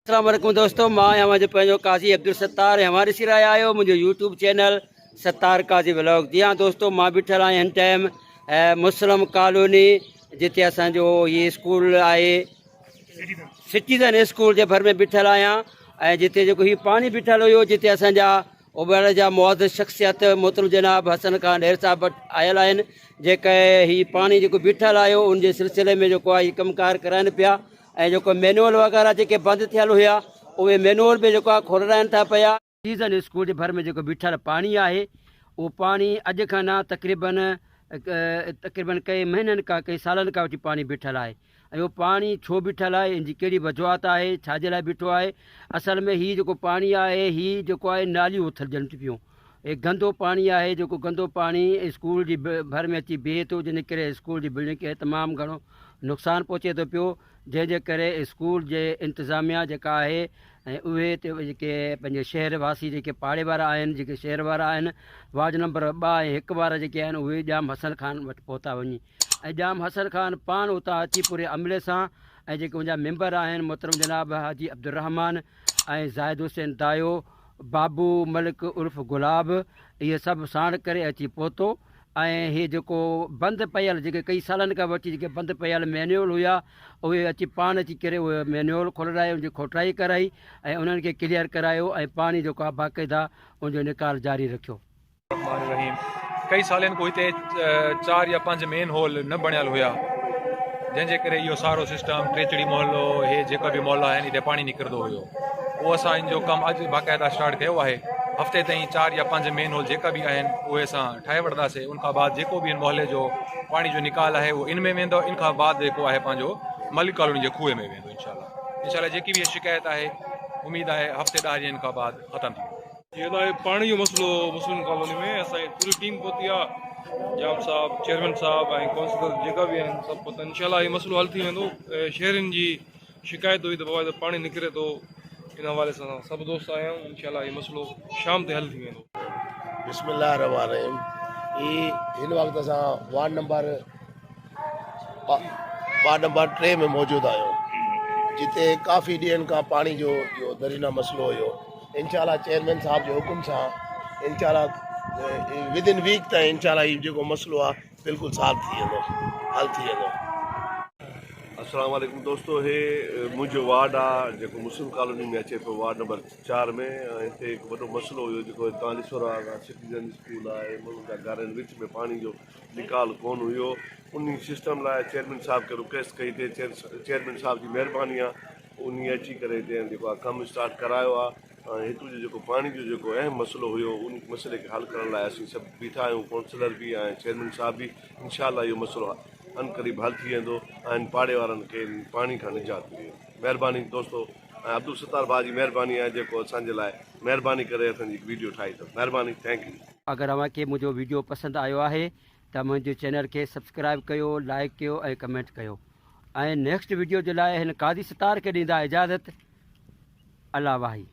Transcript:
अस्सलाम वालेकुम दोस्तों, मां हमारे पंहिंजो काज़ी अब्दुल सत्तार हमारे सिराए आयो मुझे यूट्यूब चैनल सत्तार काज़ी व्लॉग। जी हाँ दोस्तों, मां बीठल आहियां हिन टाइम मुस्लिम कॉलोनी जिते असांजो ये स्कूल आहे सिटीज़न स्कूल जे भर में बीठल आहियां ऐं जिते जेको हीउ पाणी बीठल हुयो जिते असांजा ओभर जा मुअज़्ज़िज़ शख़्सियत मोहतरम जनाब हसन खान ॾेर साहब आयल आहिनि जेके हीउ पाणी जेको बीठल आयो उन जे सिलसिले में जेको आहे कमकार कराइनि पिया ऐं जेको मैनुअल वग़ैरह जेके बंदि थियल हुया उहे मैनुअल बि जेको आहे खोलाइनि था पिया। सीज़न स्कूल जे भर में जेको बीठल पाणी आहे उहो पाणी अॼु खां न तक़रीबन कई महीननि खां कई सालनि खां वठी पाणी बीठल आहे ऐं उहो पाणी छो बीठल आहे इन जी कहिड़ी वजूहात आहे छाजे लाइ बीठो आहे। असल में हीउ जेको पाणी आहे हीउ जेको आहे नालियूं उथलजनि थियूं पियूं। हे गंदो पाणी आहे जेको गंदो पाणी स्कूल जी भर में अची बीहे थो जिन करे स्कूल जी बिल्डिंग खे तमामु घणो नुक़सानु पहुचे थो पियो जंहिंजे करे स्कूल जे इंतिज़ामिया जेका आहे ऐं उहे जेके पंहिंजे शहर वासी जेके पाड़े वारा आहिनि जेके शहर वारा आहिनि वार्ड नंबर 2 ऐं 1 वारा जेके आहिनि उहे जाम हसन खान वटि पहुता वञी ऐं जाम हसन खान पाण उतां अची पूरे अमले सां ऐं जेके मुंहिंजा मेंबर आहिनि मोहतरम जनाब हाजी अब्दुल रहमान ऐं ज़ाहिद हुसैन दायो बाबू मलिक उर्फ़ गुलाब इहे सभु साण करे अची पहुतो ऐं हीअ जेको बंदि पयल जेके कई सालनि खां वठी जेके बंदि पयल मैनुअल हुया उहे अची पाण अची करे उहे मैनुअल खोलाए उनजी खोटाई कराई ऐं उन्हनि खे क्लियर करायो ऐं पाणी जेको आहे बाक़ाइदा उनजो निकाल जारी रखियो। कई सालनि खां हिते 4 या 5 मेन होल न बणियल हुया जंहिंजे करे इहो सारो सिस्टम टेचड़ी मोहल्लो हे जेका बि मोहल्ला आहिनि हिते पाणी निकिरंदो हुयो उहो असां इन जो कमु अॼु बाक़ाइदा स्टार्ट कयो आहे। हफ़्ते ताईं 4 या 5 मेन होल जेका बि आहिनि उहे असां ठाहे वठंदासीं। उनखां बाद जेको बि हिन मोहल्ले जो पाणी जो निकाल आहे उहो इन में वेंदो। इन खां बाद जेको आहे पंहिंजो मलिक कॉलोनी जे खूह में वेंदो। इंशाल्लाह जेकी बि शिकायत आहे उम्मीद आहे हफ़्ते 10 ॾींहंनि खां बाद ख़तमु थी। ये तो पानी जो मसलो मुस्लिम कॉलोनी में असांजी पूरी टीम पहुती आहे। जाम साहब चेयरमैन साहब ऐं काउंसिलर जेका बि आहिनि सभु पहुता। इंशाल्लाह इहो मसलो हल थी वेंदो। शहरनि जी शिकायत हुई त बाबा त पाणी निकिरे थो इन हवाले सां सभु दोस्त आया आहियूं। इंशाल्लाह इहो मसलो शाम ते हल थी वेंदो। बिस्मिल्लाहिर्रहमानिर्रहीम। हिन वक़्तु असां वार्ड नंबर 3 में मौजूदु आहियूं जिते काफ़ी ॾींहंनि खां पाणी जो इहो दरीना मसलो हुयो। इंशाल्लाह चेयरमैन साहब जे हुकुम सां इंशाल्लाह विदिन वीक ताईं इंशाल्लाह हीउ जेको मसलो आहे बिल्कुलु सॉल्व थी वेंदो हल थी वेंदो। अस्सलाम वालेकुम दोस्तों, हे मुंहिंजो वार्ड आहे जेको मुस्लिम कॉलोनी में अचे पियो वार्ड नंबर 4 में। हिते हिकु वॾो मसइलो हुयो जेको तालीसोरा सिटीज़न स्कूल आहे उन्हनि जा घरनि विच में पाणी जो निकाल कोन हुयो। उन सिस्टम लाइ चेयरमैन साहब खे रिक्वेस्ट कई थिए। चेयरमैन साहब जी महिरबानी आहे उन अची करे हिते जेको आहे कमु स्टार्ट करायो आहे। हितां जो जेको पाणी जो जेको अहम मसइलो हुयो उन मसइले खे हल करण लाइ असीं सभु बीठा आहियूं काउंसलर बि ऐं चेयरमैन साहब बि। इंशाल्लाह इहो मसइलो अनक़रीब हल थी वेंदो ऐं पाड़े वारनि खे पाणी खां निजात मिली वेंदी। महिरबानी दोस्तों, ऐं अब्दुल सत्तार भाउ जी महिरबानी आहे जेको असांजे लाइ महिरबानी करे असांजी वीडियो ठाही अथव। महिरबानी, थैंक यू। अगरि अव्हांखे मुंहिंजो वीडियो पसंदि आयो आहे त मुंहिंजे चैनल खे सब्सक्राइब कयो, लाइक कयो ऐं कमेंट कयो ऐं नेक्स्ट वीडियो जे लाइ हिन काज़ी सत्तार खे ॾींदा इजाज़त। अल्लाह वाही।